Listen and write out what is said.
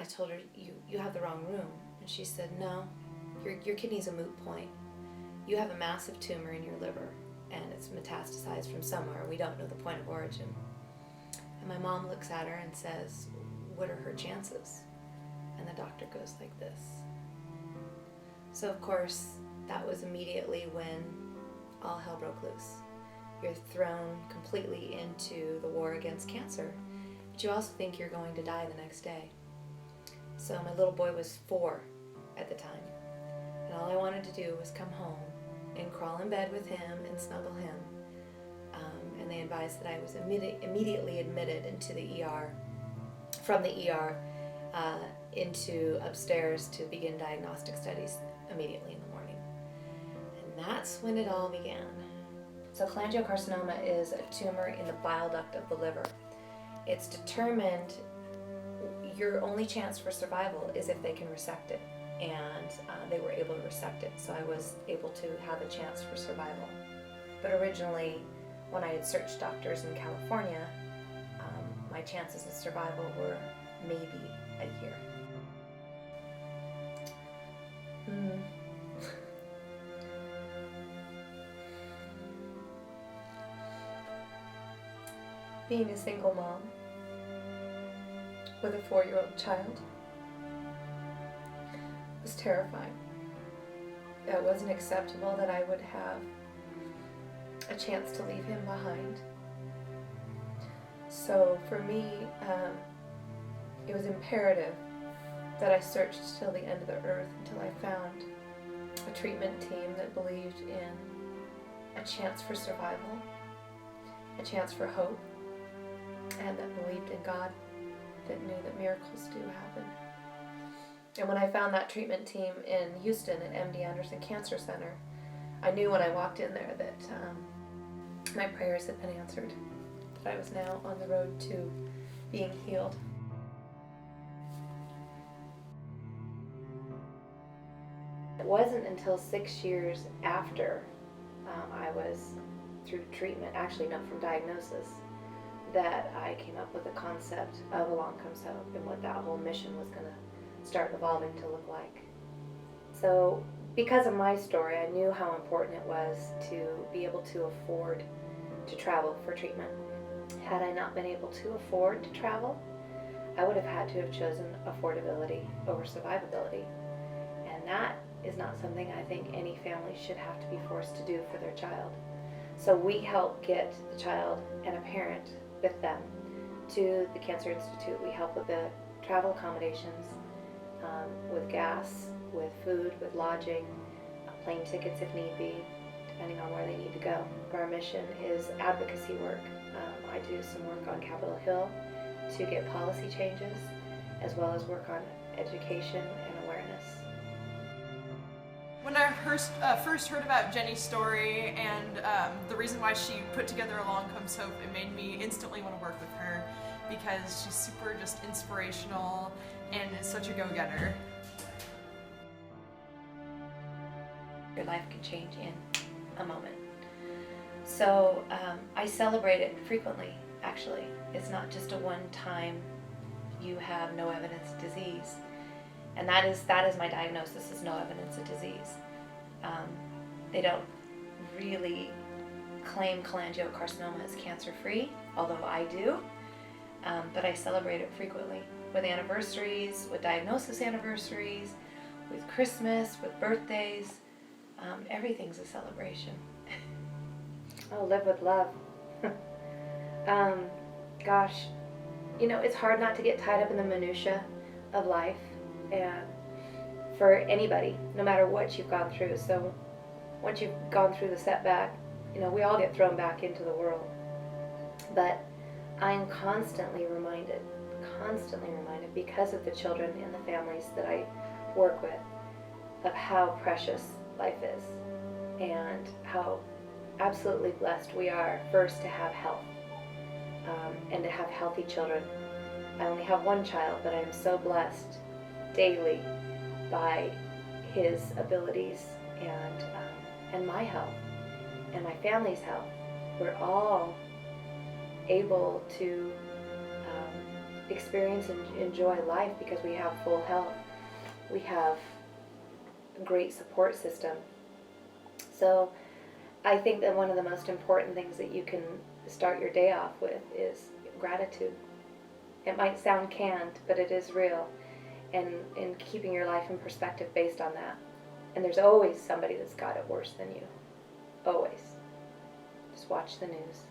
I told her, you have the wrong room. And she said, no, your kidney's a moot point. You have a massive tumor in your liver, and it's metastasized from somewhere. We don't know the point of origin. And my mom looks at her and says, what are her chances? And the doctor goes like this. So of course, that was immediately when all hell broke loose. You're thrown completely into the war against cancer, but you also think you're going to die the next day. So my little boy was 4 at the time, and all I wanted to do was come home and crawl in bed with him and snuggle him. And they advised that I was immediately admitted into the ER, from the ER into upstairs to begin diagnostic studies immediately in the morning. And that's when it all began. So cholangiocarcinoma is a tumor in the bile duct of the liver. It's determined, your only chance for survival is if they can resect it. And they were able to resect it, so I was able to have a chance for survival. But originally, when I had searched doctors in California, my chances of survival were maybe a year. Being a single mom with a 4-year-old child was terrifying. It wasn't acceptable that I would have a chance to leave him behind. So for me, it was imperative that I searched till the end of the earth until I found a treatment team that believed in a chance for survival, a chance for hope, and that believed in God, that knew that miracles do happen. And when I found that treatment team in Houston at MD Anderson Cancer Center, I knew when I walked in there that my prayers had been answered, that I was now on the road to being healed. It wasn't until 6 years after I was through treatment, actually not from diagnosis, that I came up with the concept of Along Comes Hope and what that whole mission was going to start evolving to look like. So because of my story, I knew how important it was to be able to afford to travel for treatment. Had I not been able to afford to travel, I would have had to have chosen affordability over survivability. And that is not something I think any family should have to be forced to do for their child. So we help get the child and a parent with them to the Cancer Institute. We help with the travel accommodations, with gas, with food, with lodging, plane tickets if need be, depending on where they need to go. Our mission is advocacy work. I do some work on Capitol Hill to get policy changes, as well as work on education and awareness. When I first heard about Jenny's story and the reason why she put together Along Comes Hope, it made me instantly want to work with her because she's super just inspirational and is such a go-getter. Your life can change in a moment. So I celebrate it frequently, actually. It's not just a one-time, you have no evidence of disease. And that is my diagnosis, is no evidence of disease. They don't really claim cholangiocarcinoma as cancer-free, although I do. But I celebrate it frequently with anniversaries, with diagnosis anniversaries, with Christmas, with birthdays. Everything's a celebration. Oh, live with love. Gosh, it's hard not to get tied up in the minutia of life, and for anybody, no matter what you've gone through. So once you've gone through the setback, we all get thrown back into the world. But I am constantly reminded because of the children and the families that I work with, of how precious life is and how absolutely blessed we are, first to have health and to have healthy children. I only have one child, but I am so blessed daily by his abilities and my health and my family's health. We're all able to experience and enjoy life because we have full health. We have a great support system. So I think that one of the most important things that you can start your day off with is gratitude. It might sound canned, but it is real. And keeping your life in perspective based on that. And there's always somebody that's got it worse than you. Always. Just watch the news.